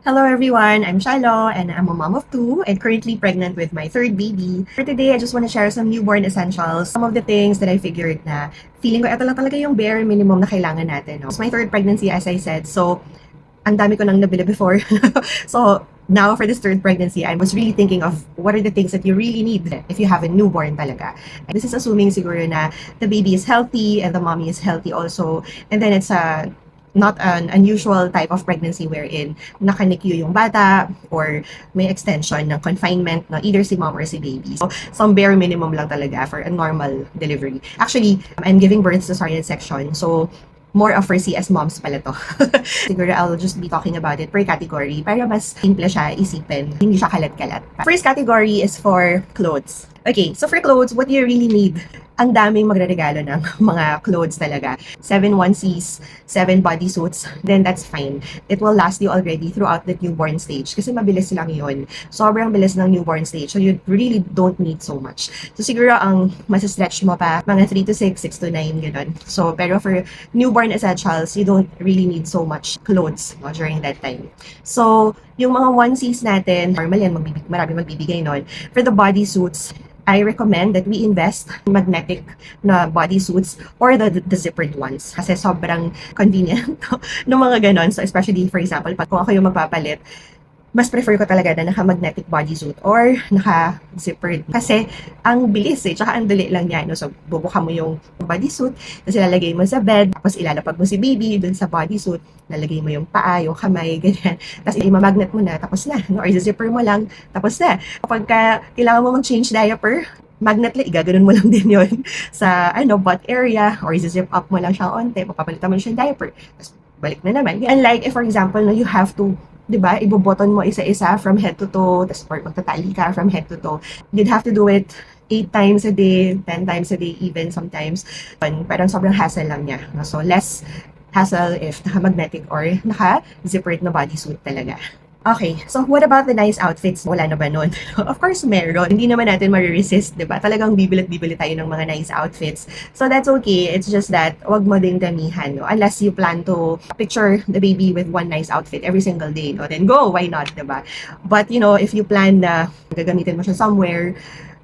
Hello everyone, I'm Shalo and I'm a mom of two and currently pregnant with my third baby. For today, I just want to share some newborn essentials, some of the things that I figured na feeling ko ito lang talaga yung bare minimum na kailangan natin. No? It's my third pregnancy as I said, so ang dami ko nang nabili before. So now for this third pregnancy, I was really thinking of what are the things that you really need if you have a newborn talaga. And this is assuming siguro na the baby is healthy and the mommy is healthy also. And then it's a not an unusual type of pregnancy wherein naka-NICU yung bata or may extension ng confinement na either si mom or si baby. So, some bare minimum lang talaga for a normal delivery. Actually, I'm giving birth sa cesarean section. So, more of for CS moms pala to. Siguro I'll just be talking about it per category para mas simple siya isipin. Hindi siya kalat-kalat. First category is for clothes. Okay, so for clothes, what do you really need? Ang daming magre-regalo ng mga clothes talaga. 7 onesies, 7 bodysuits, then that's fine. It will last you already throughout the newborn stage kasi mabilis lang yun. Sobrang bilis ng newborn stage, so you really don't need so much. So siguro ang mas-stretch mo pa, mga 3 to 6, 6 to 9, gano'n. So pero for newborn essentials, you don't really need so much clothes no, during that time. So yung mga onesies natin, normal yan, marami magbibigay nun. For the bodysuits, I recommend that we invest in magnetic na bodysuits or the zippered ones kasi sobrang convenient ng mga ganon. So especially for example, pag kung ako yung magpapalit, mas prefer ko talaga na naka-magnetic bodysuit or naka-zippered. Kasi ang bilis tsaka ang dali lang niya. No? So, bubuka mo yung bodysuit, tapos ilalagay mo sa bed, tapos ilalapag mo si baby dun sa bodysuit, lalagay mo yung paa, yung kamay, ganyan. Tapos imamagnet mo na, tapos na. No? Or zipper mo lang, tapos na. Kapag kailangan mo mag-change diaper, magnet lang, igaganon mo lang din yon sa butt area or zip up mo lang siya onte, papapalitan mo siya yung diaper. Tapos balik na naman. Unlike if for example, no, you have to 'di ba, iboboton mo isa-isa from head to toe, tapos magtatali ka from head to toe. You'd have to do it 8 times a day, 10 times a day even sometimes. Parang sobrang hassle lang niya. No? So, less hassle if naka-magnetic or naka-zippered na bodysuit talaga. Okay, so what about the nice outfits? Wala na ba nun? Of course, meron. Hindi naman natin mariresist, di ba? Talagang bibili tayo ng mga nice outfits. So that's okay. It's just that wag mo ding damihan, no? Unless you plan to picture the baby with one nice outfit every single day, no? Then go, why not, di ba? But, if you plan na gagamitin mo siya somewhere,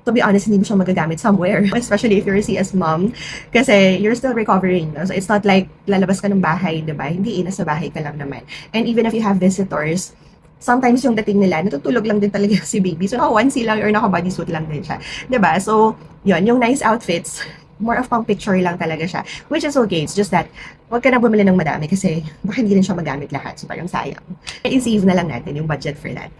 to be honest, hindi mo siya magagamit somewhere. Especially if you're a CS mom. Kasi you're still recovering. No? So it's not like lalabas ka ng bahay, di ba? Hindi, nasa bahay ka lang naman. And even if you have visitors, sometimes yung dating nila, natutulog lang din talaga si baby. So, naka-onesie lang or naka-bodysuit lang din siya. 'Di ba? So, yun, yung nice outfits, more of pang picture lang talaga siya. Which is okay. It's just that, huwag ka na bumili ng madami kasi baka hindi rin siya magamit lahat. So, parang sayang. I-save na lang natin yung budget for that.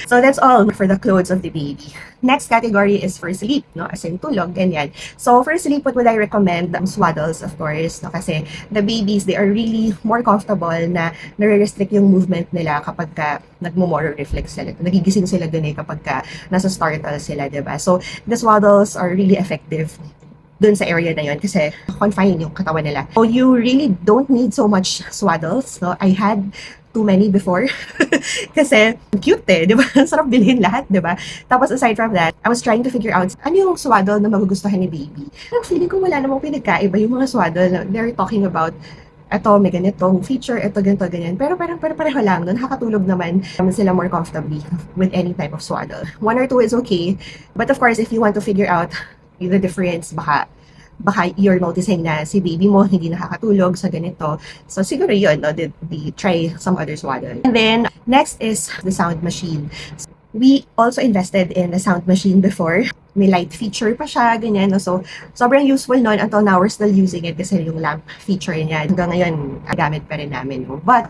So, that's all for the clothes of the baby. Next category is for sleep, no? As in tulog, ganyan. So, for sleep, what would I recommend? Swaddles, of course, no? Kasi the babies, they are really more comfortable na nare-restrict yung movement nila kapag ka nagmo-motor reflex sila. Nagigising sila dun kapag ka nasa startle sila, diba? So, the swaddles are really effective dun sa area na yon kasi confine yung katawan nila. So, you really don't need so much swaddles, no? I had too many before. Kasi, cute di ba? Sarap bilhin lahat, di ba? Tapos, aside from that, I was trying to figure out ano yung swaddle na magugustuhan ni baby. Parang feeling ko wala namang pinagkaiba yung mga swaddle. They're talking about eto, may ganitong feature, eto, ganito, ganyan. Pero parang pareho lang, no? Nakakatulog naman sila more comfortably with any type of swaddle. One or two is okay. But of course, if you want to figure out the difference, baka you're noticing na si baby mo hindi nakakatulog sa ganito. So, siguro yun, no? Try some other swaddle. And then, next is the sound machine. We also invested in the sound machine before. May light feature pa siya, ganyan. No? So, sobrang useful nun until now we're still using it kasi yung lamp feature niya. Hanggang ngayon, gamit pa rin namin. No? But,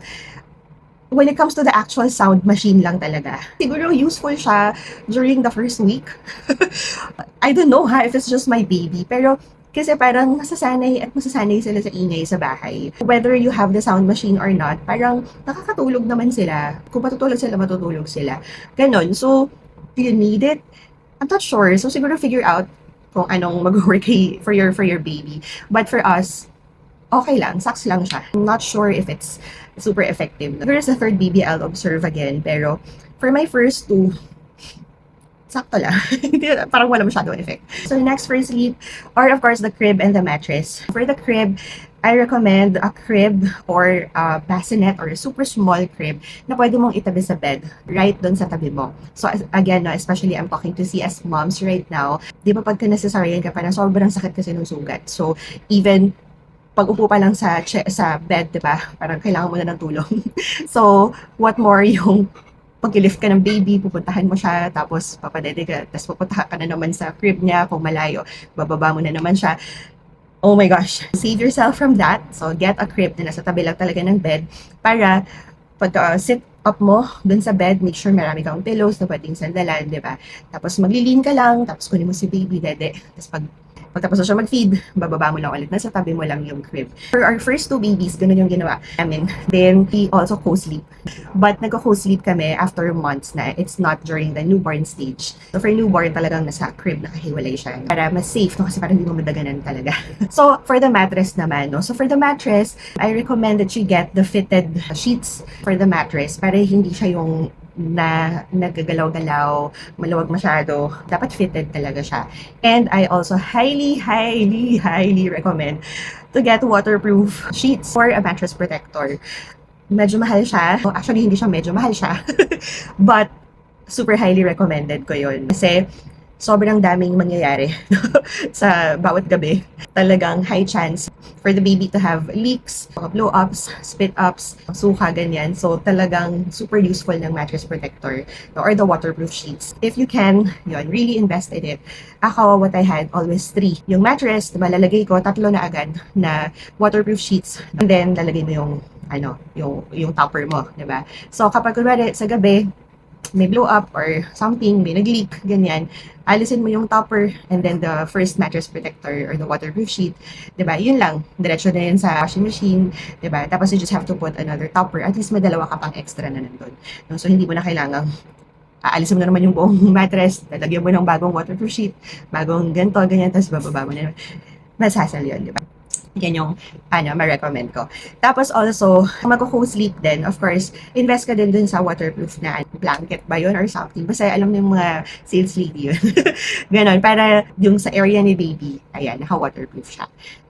when it comes to the actual sound machine lang talaga, siguro useful siya during the first week. I don't know if it's just my baby, pero kasi parang masasanay sila sa ingay sa bahay. Whether you have the sound machine or not, parang nakakatulog naman sila. Kung matutulog sila. Ganon. So, do you need it? I'm not sure. So, siguro figure out kung anong mag-work for your baby. But for us, okay lang. Sucks lang siya. I'm not sure if it's super effective. Siguro sa third baby, I'll observe again. Pero, for my first two, sakto lang. Parang wala masyadong effect. So, next for sleep, or of course, the crib and the mattress. For the crib, I recommend a crib or a bassinet or a super small crib na pwede mong itabi sa bed right doon sa tabi mo. So again, no, especially I'm talking to CS moms right now. Di ba pagka nasasarayan ka pa na sobrang sakit kasi ng sugat. So even pag upo pa lang sa bed, 'di ba? Parang kailangan mo na ng tulong. So, what more yung pag-lift ka ng baby, pupuntahan mo siya, tapos papadede ka, tapos pupunta ka na naman sa crib niya kung malayo, bababa mo na naman siya. Oh my gosh, save yourself from that. So, get a crib na nasa tabi lang talaga ng bed para pag sit up mo dun sa bed, make sure marami kang pillows na pwedeng sandalan, di ba? Tapos maglilin ka lang, tapos kunin mo si baby, dede. Tapos pagtapos na siya mag-feed, bababa mo lang ulit. Nasa tabi mo lang yung crib. For our first two babies, ganun yung ginawa namin. Then, we also co-sleep. But nagko-co-sleep kami after months na it's not during the newborn stage. So, for newborn, talagang nasa crib nakahiwalay siya. Para mas safe, no? Kasi parang hindi mo madaganan talaga. So, for the mattress naman, no? So, for the mattress, I recommend that you get the fitted sheets for the mattress para hindi siya yung na nagagalaw-galaw, maluwag masyado. Dapat fitted talaga siya. And I also highly, highly, highly recommend to get waterproof sheets or a mattress protector. Medyo mahal siya. Actually, hindi siya medyo mahal siya. But, super highly recommended ko yun. Kasi, sobrang daming mangyayari sa bawat gabi. Talagang high chance for the baby to have leaks, blow-ups, spit-ups, suka, ganyan. So, talagang super useful ng mattress protector or the waterproof sheets. If you can, yun, really invest in it. Ako, what I had, always 3. Yung mattress, malalagay ko, 3 na agad na waterproof sheets. And then, lalagay mo yung topper mo, di ba? So, kapag kunwari sa gabi, may blow up or something, may nag-leak, ganyan, alisin mo yung topper and then the first mattress protector or the waterproof sheet, diba? Yun lang, diretso na yun sa washing machine, diba? Tapos you just have to put another topper, at least may dalawa ka pang extra na nandun. So, hindi mo na kailangang aalisin mo na naman yung buong mattress, lalagyan mo ng bagong waterproof sheet, bagong ganito, ganyan, tapos bababa mo na naman. Masasal yun, diba? Yan yung ma-recommend ko. Tapos also, kung magko-co-sleep din, of course, invest ka din dun sa waterproof na blanket ba yun or something. Basta alam mo yung mga sales lady yun. Ganon, para yung sa area ni baby, ayan, naka-waterproof siya.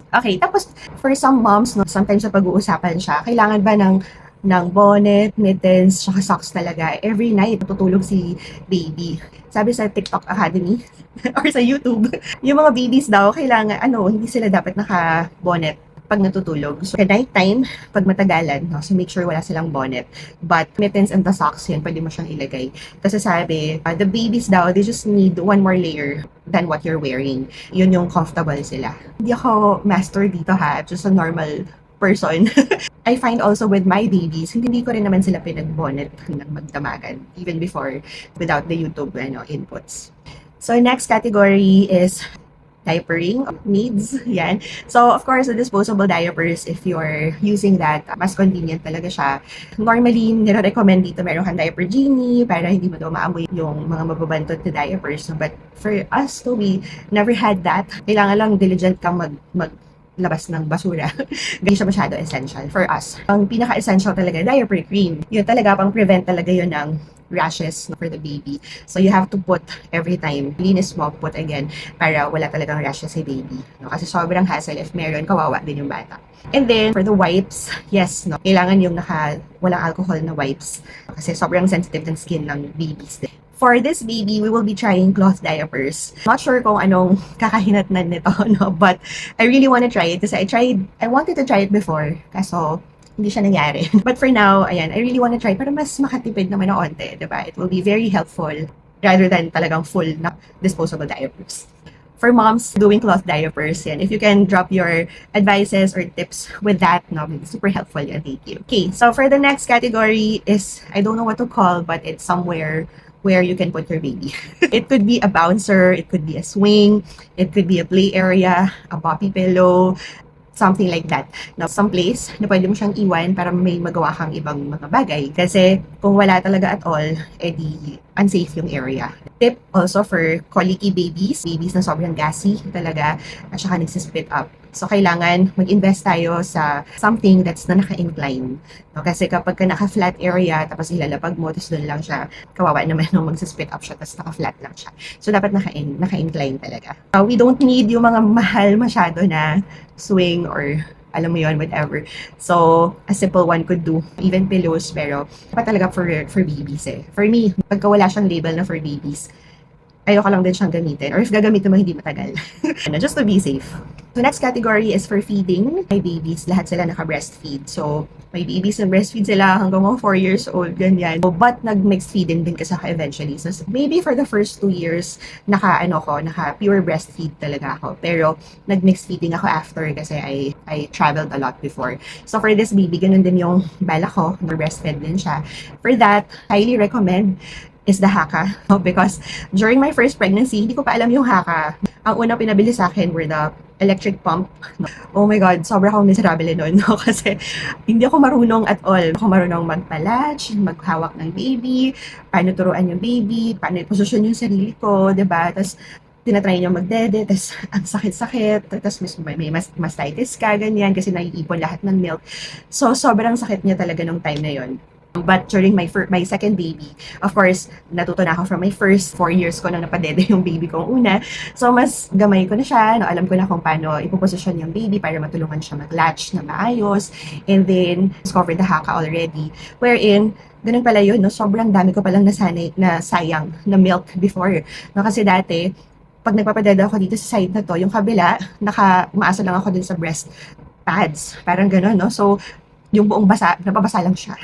Okay, tapos for some moms, no, sometimes sa pag-uusapan siya, kailangan ba ng bonnet, mittens, saka socks talaga. Every night, tutulog si baby. Sabi sa TikTok Academy, or sa YouTube, yung mga babies daw, kailangan, hindi sila dapat naka-bonnet pag natutulog. So, night time, pag matagalan, no, so make sure wala silang bonnet. But mittens and the socks, yun, pwede mo siyang ilagay. Kasi sabi, the babies daw, they just need one more layer than what you're wearing. Yun yung comfortable sila. Hindi ako master dito ha, just a normal person. I find also with my babies, hindi ko rin naman sila pinag-bonnet ng magdamagan, even before, without the YouTube inputs. So, next category is diapering needs. Yan. So, of course, the disposable diapers, if you're using that, mas convenient talaga siya. Normally, nire-recommend dito meron kang diaper genie para hindi mo daw maamoy yung mga mababantot na diapers. But for us, we never had that. Kailangan lang diligent kang labas ng basura. Hindi siya masyado essential for us. Ang pinaka-essential talaga, diaper cream. Yun talaga, pang prevent talaga yun ng rashes for the baby. So you have to put every time, linis mo, put again, para wala talagang rashes si baby. No? Kasi sobrang hassle, if meron, kawawa din yung bata. And then, for the wipes, yes, no, kailangan yung walang alcohol na wipes. Kasi sobrang sensitive ng skin ng babies din. For this baby, we will be trying cloth diapers. Not sure kung anong kakahinatnan nito, no? But I really want to try it kasi I wanted to try it before. Kaso, hindi siya nangyari. But for now, ayan, I really want to try para mas makatipid naman ng onte, diba? It will be very helpful rather than talagang full na disposable diapers. For moms doing cloth diapers, yan, if you can drop your advices or tips with that, no, super helpful yan, thank you. Okay, so for the next category is, I don't know what to call, but it's somewhere where you can put your baby. It could be a bouncer, it could be a swing, it could be a play area, a poppy pillow, something like that. Now, some place na pwede mo siyang iwan para may magawa kang ibang mga bagay. Kasi kung wala talaga at all, edi unsafe yung area. Tip also for colicky babies na sobrang gassy talaga, at saka nagsispit up. So, kailangan mag-invest tayo sa something that's na naka-incline. No? Kasi kapag ka naka-flat area, tapos ilalapag mo, tapos doon lang siya, kawawa naman nung magsispit up siya, tapos naka-flat lang siya. So, dapat naka-incline talaga. We don't need yung mga mahal masyado na swing or alam mo yon, whatever. So, a simple one could do. Even pillows, pero pa talaga for babies eh. For me, pagka wala siyang label na for babies, ayoko lang din siyang gamitin. Or if gagamitin mo, hindi matagal. Just to be safe. So next category is for feeding. My babies, lahat sila naka-breastfeed. So, may babies na breastfeed sila hanggang mga 4 years old, ganyan. But nag-mixed feeding din kasi ako eventually. So, maybe for the first 2 years, naka pure breastfeed talaga ako. Pero, nag-mixed feeding ako after kasi I traveled a lot before. So, for this baby, ganun din yung bala ko. Breastfed din siya. For that, highly recommend is the Haka. Because during my first pregnancy, hindi ko pa alam yung Haka. Ang unang pinabili sa akin were the electric pump. Oh my God, sobra akong miserable nun. No? Kasi hindi ako marunong at all. Hindi ako marunong magpalatch, maghawak ng baby, paano turuan yung baby, paano iposisyon yung sarili ko, diba? Tapos, tinatry niya magdede, tapos ang sakit-sakit, tapos may mastitis ka, ganyan, kasi naiipon lahat ng milk. So, sobrang sakit niya talaga nung time na yon. But during my second baby, of course, natuto na ako from my first 4 years ko nang napadede yung baby ko una. So, mas gamay ko na siya. No? Alam ko na kung paano ipoposisyon yung baby para matulungan siya mag-latch na maayos. And then, discovered the Haka already. Wherein, ganun pala yun, no? Sobrang dami ko palang nasanay na sayang na milk before. No? Kasi dati, pag nagpapadede ako dito sa side na to, yung kabila, umaasa lang ako dun sa breast pads. Parang gano'n, no? So, yung buong nababasa lang siya.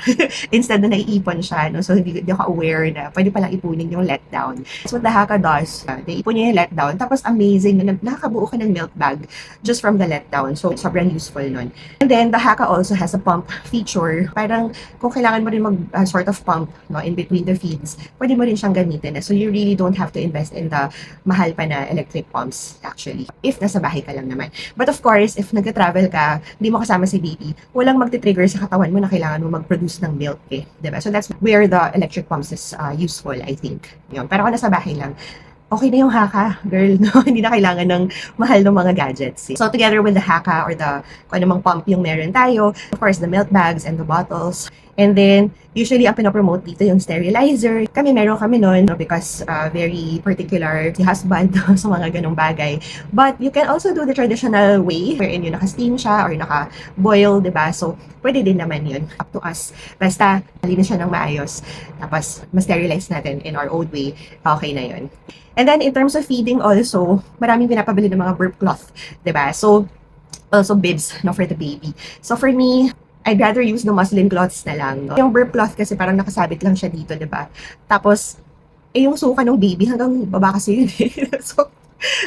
Instead na naiipon siya, no? So, hindi ako aware na pwede palang ipunin yung letdown. So, what the Haka does, naiipon niya yung letdown, tapos amazing na nakakabuo ka ng milk bag just from the letdown. So, sobrang useful nun. And then, the Haka also has a pump feature. Parang, kung kailangan mo rin sort of pump, no, in between the feeds, pwede mo rin siyang gamitin. So, you really don't have to invest in the mahal pa na electric pumps, actually. If nasa bahay ka lang naman. But of course, if nag-travel ka, hindi mo kasama si baby, walang magtitrigger sa katawan mo na kailangan mo mag-produce ng milk eh. Diba? So that's where the electric pumps is useful, I think. Yun. Pero kung nasa bahay lang, okay na yung Haka, girl, no? Hindi na kailangan ng mahal ng mga gadgets. Eh. So together with the Haka or kung anumang pump yung meron tayo, of course, the milk bags and the bottles. And then, usually, ang pinopromote dito yung sterilizer. Meron kami nun, no, because very particular si husband sa mga ganong bagay. But you can also do the traditional way, wherein yung naka-steam siya or naka-boil, diba? So, pwede din naman yun. Up to us. Basta, malinis siya ng maayos. Tapos, ma-sterilize natin in our own way. Okay na yun. And then, in terms of feeding also, maraming pinapabili ng mga burp cloth, diba? So, also bibs, no, for the baby. So, for me, I'd rather use the muslin cloths na lang. No? Yung burp cloth kasi parang nakasabit lang siya dito, diba? Tapos, yung suka ng baby hanggang baba kasi yun eh.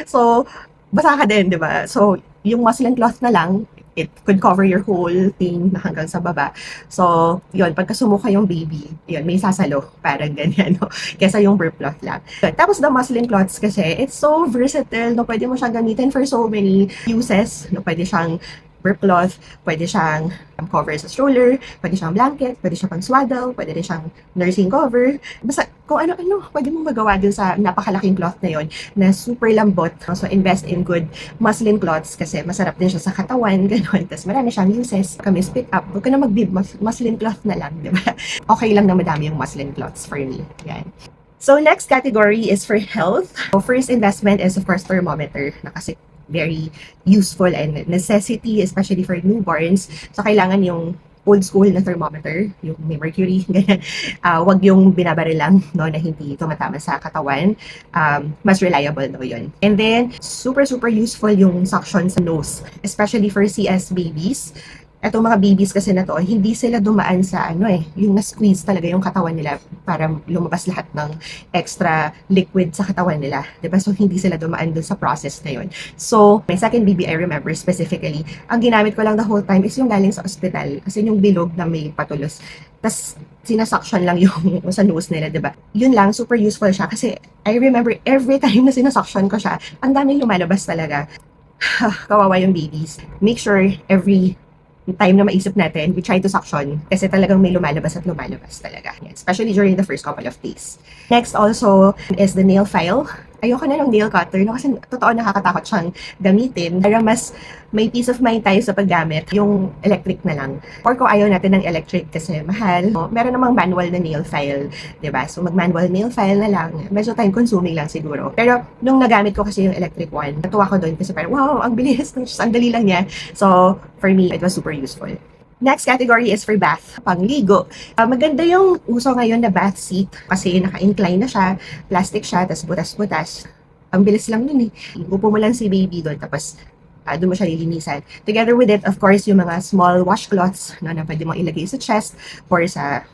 so, basa ka din, diba? So, yung muslin cloth na lang, it could cover your whole thing na hanggang sa baba. So, yun, pagka sumuka yung baby, yun, may sasalo, parang ganyan, no? Kesa yung burp cloth lang. Tapos, the muslin cloths kasi, it's so versatile, no? Pwede mo siyang gamitin for so many uses, no? Pwede siyang burp cloth, pwede siyang cover sa stroller, pwede siyang blanket, pwede siyang pang swaddle, pwede rin siyang nursing cover. Basta kung ano-ano, pwede mong magawa dun sa napakalaking cloth na yon na super lambot. So, invest in good muslin cloths kasi masarap din siya sa katawan, gano'n. Tapos marami siyang uses. Kami split up, huwag ka na mag-bib, muslin cloth na lang, di ba? Okay lang na madami yung muslin cloths for me. Yan. So, next category is for health. So, first investment is, of course, thermometer. Na kasi very useful and necessity, especially for newborns. So, kailangan yung old school na thermometer, yung may mercury, ganyan. Wag yung binabari lang, no, na hindi tumatama sa katawan. Mas reliable, no, yun. And then, super, super useful yung suction sa nose, especially for CS babies. Etong mga babies kasi na to, hindi sila dumaan sa yung na-squeeze talaga yung katawan nila para lumabas lahat ng extra liquid sa katawan nila. Diba? So, hindi sila dumaan dun sa process na yun. So, my second baby, I remember specifically, ang ginamit ko lang the whole time is yung galing sa ospital. Kasi yung bilog na may patulos. Tapos, sinasuction lang yung sa nose nila, diba? Yun lang, super useful siya. Kasi, I remember every time na sinasuction ko siya, ang daming lumalabas talaga. Kawawa yung babies. Make sure every time na maisip natin, we try to suction kasi talagang may lumalabas at lumalabas talaga. Yan. Especially during the first couple of days. Next also is the nail file. ayoko na ng nail cutter, no? Kasi totoo nakakatakot siyang gamitin. Para mas may peace of mind tayo sa paggamit, yung electric na lang. Or kung ayaw natin ng electric kasi mahal, meron namang manual na nail file, 'di ba? So mag-manual nail file na lang. Medyo time consuming lang siguro. Pero nung nagamit ko kasi yung electric one, natuwa ko doon kasi parang wow, ang bilis, ang dali lang niya. So for me, it was super useful. Next category is for bath, pangligo. Maganda yung uso ngayon na bath seat kasi naka-incline na siya, plastic siya, tas butas-butas. Ang bilis lang nun eh. Upo mo lang si baby doon, tapos doon mo siya lilinisan. Together with it, of course, yung mga small washcloths na pwede mong ilagay sa chest or sa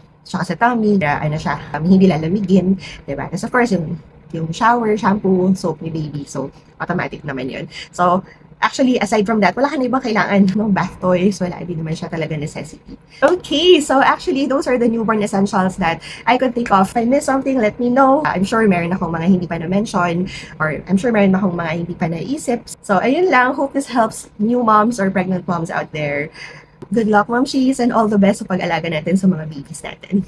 tummy, ano siya, hindi lalamigin, diba? Tapos of course, yung shower, shampoo, soap ni baby. So, automatic naman yun. So, actually, aside from that, wala ka na ibang kailangan ng bath toys. Wala, hindi naman siya talaga necessity. Okay, so actually, those are the newborn essentials that I could think of. If I missed something, let me know. I'm sure meron akong mga hindi pa na-mention or I'm sure meron akong mga hindi pa naisip. So, ayun lang. Hope this helps new moms or pregnant moms out there. Good luck, Mom Cheese, and all the best sa pag-alaga natin sa mga babies natin.